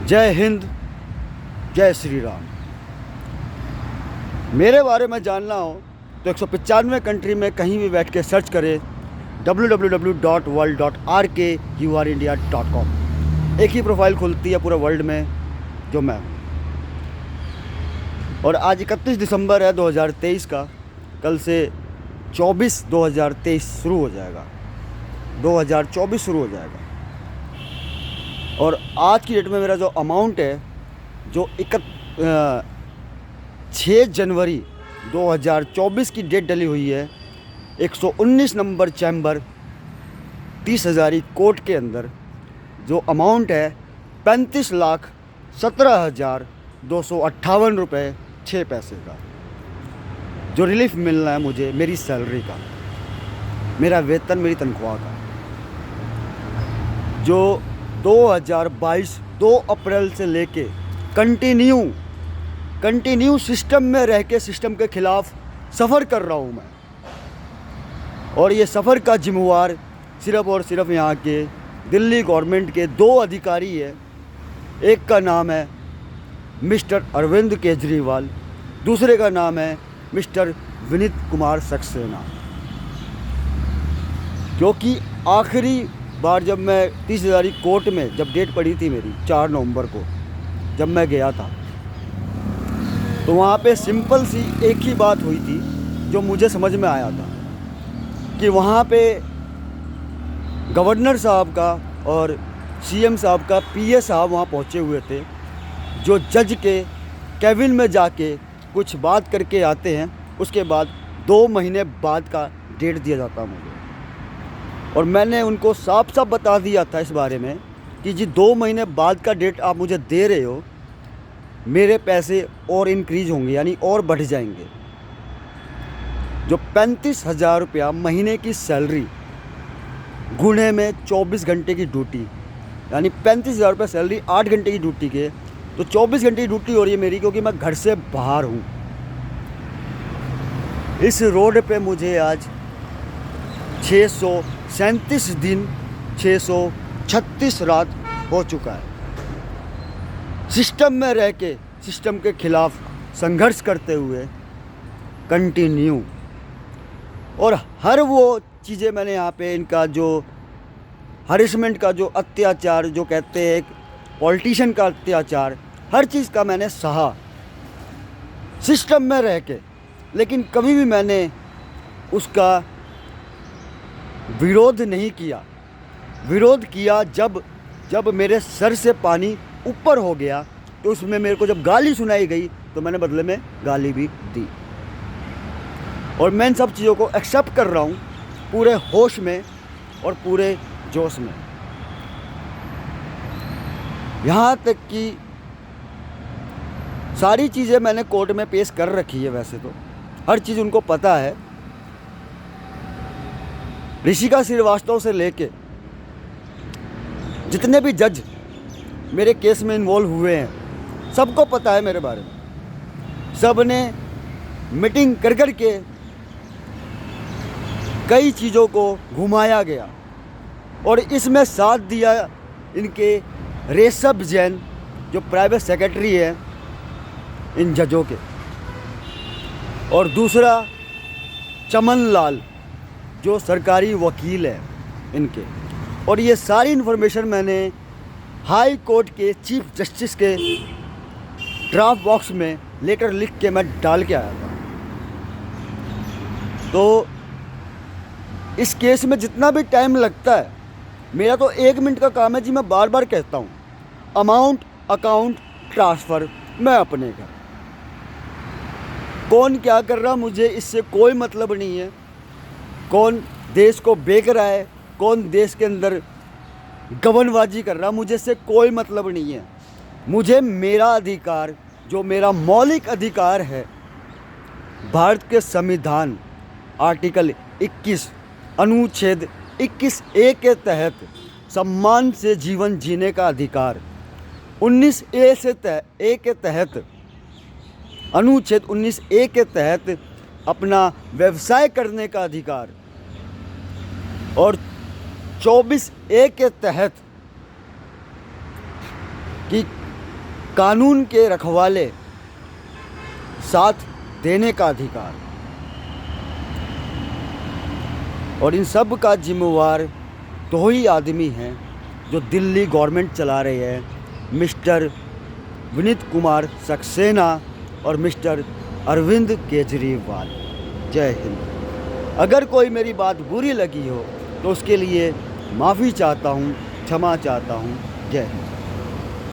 जय हिंद, जय श्री राम। मेरे बारे में जानना हो तो 195 कंट्री में कहीं भी बैठ के सर्च करें www.world.rkurindia.com। एक ही प्रोफाइल खुलती है पूरे वर्ल्ड में, जो मैं हूँ। और आज 31 दिसंबर है 2023 का। कल से 2023 शुरू हो जाएगा, 2024 शुरू हो जाएगा। और आज की डेट में मेरा जो अमाउंट है, जो 6 जनवरी 2024 की डेट डली हुई है, 119 नंबर चैम्बर 30,000 कोर्ट के अंदर जो अमाउंट है 35,17,258 रुपये 6 पैसे का, जो रिलीफ मिलना है मुझे मेरी सैलरी का, मेरा वेतन, मेरी तनख्वाह का, जो 2022 2 अप्रैल से लेके कंटिन्यू सिस्टम में रह के सिस्टम के ख़िलाफ़ सफ़र कर रहा हूँ मैं। और ये सफ़र का जिम्मेवार सिर्फ़ और सिर्फ यहाँ के दिल्ली गवर्नमेंट के 2 अधिकारी है। एक का नाम है मिस्टर अरविंद केजरीवाल, दूसरे का नाम है मिस्टर विनीत कुमार सक्सेना। क्योंकि आखिरी बार जब मैं 30,000 कोर्ट में जब डेट पड़ी थी मेरी 4 नवंबर को, जब मैं गया था, तो वहाँ पे सिंपल सी एक ही बात हुई थी जो मुझे समझ में आया था कि वहाँ पे गवर्नर साहब का और सीएम साहब का पीए साहब वहाँ पहुँचे हुए थे, जो जज के कैबिन में जाके कुछ बात करके आते हैं। उसके बाद 2 महीने बाद का डेट दिया जाता मुझे। और मैंने उनको साफ साफ बता दिया था इस बारे में कि जी 2 महीने बाद का डेट आप मुझे दे रहे हो, मेरे पैसे और इंक्रीज़ होंगे, यानी और बढ़ जाएंगे। जो 35,000 रुपया महीने की सैलरी गुणे में 24 घंटे की ड्यूटी, यानी 35,000 रुपये सैलरी 8 घंटे की ड्यूटी के, तो 24 घंटे की ड्यूटी हो रही है मेरी, क्योंकि मैं घर से बाहर हूँ। इस रोड पे मुझे आज 637 दिन 636 रात हो चुका है, सिस्टम में रह के सिस्टम के ख़िलाफ़ संघर्ष करते हुए कंटिन्यू। और हर वो चीज़ें मैंने यहाँ पे इनका जो हरिसमेंट का जो अत्याचार, जो कहते हैं एक पॉलिटिशियन का अत्याचार, हर चीज़ का मैंने सहा सिस्टम में रह के। लेकिन कभी भी मैंने उसका विरोध नहीं किया। विरोध किया जब मेरे सर से पानी ऊपर हो गया, तो उसमें मेरे को जब गाली सुनाई गई तो मैंने बदले में गाली भी दी। और मैं इन सब चीज़ों को एक्सेप्ट कर रहा हूँ पूरे होश में और पूरे जोश में। यहाँ तक कि सारी चीज़ें मैंने कोर्ट में पेश कर रखी है। वैसे तो हर चीज़ उनको पता है। ऋषिका श्रीवास्तव से लेके जितने भी जज मेरे केस में इन्वॉल्व हुए हैं, सबको पता है मेरे बारे में। सब ने मीटिंग कर के कई चीज़ों को घुमाया गया, और इसमें साथ दिया इनके रेशब जैन, जो प्राइवेट सेक्रेटरी है इन जजों के, और दूसरा चमन लाल, जो सरकारी वकील है इनके। और ये सारी इन्फॉर्मेशन मैंने हाई कोर्ट के चीफ जस्टिस के ड्राफ्ट बॉक्स में लेटर लिख के मैं डाल के आया था। तो इस केस में जितना भी टाइम लगता है, मेरा तो 1 मिनट का काम है जी। मैं बार बार कहता हूँ, अमाउंट अकाउंट ट्रांसफ़र मैं अपने का। कौन क्या कर रहा मुझे इससे कोई मतलब नहीं है। कौन देश को बेच रहा है, कौन देश के अंदर गबनबाजी कर रहा, मुझे इससे कोई मतलब नहीं है। मुझे मेरा अधिकार, जो मेरा मौलिक अधिकार है, भारत के संविधान आर्टिकल 21 अनुच्छेद 21A के तहत सम्मान से जीवन जीने का अधिकार, 19A के तहत अनुच्छेद 19A के तहत अपना व्यवसाय करने का अधिकार, और 24A के तहत कि कानून के रखवाले साथ देने का अधिकार। और इन सब का जिम्मेवार तो ही आदमी हैं जो दिल्ली गवर्नमेंट चला रहे हैं, मिस्टर विनीत कुमार सक्सेना और मिस्टर अरविंद केजरीवाल। जय हिंद। अगर कोई मेरी बात बुरी लगी हो तो उसके लिए माफ़ी चाहता हूँ, क्षमा चाहता हूँ। जय हिंद।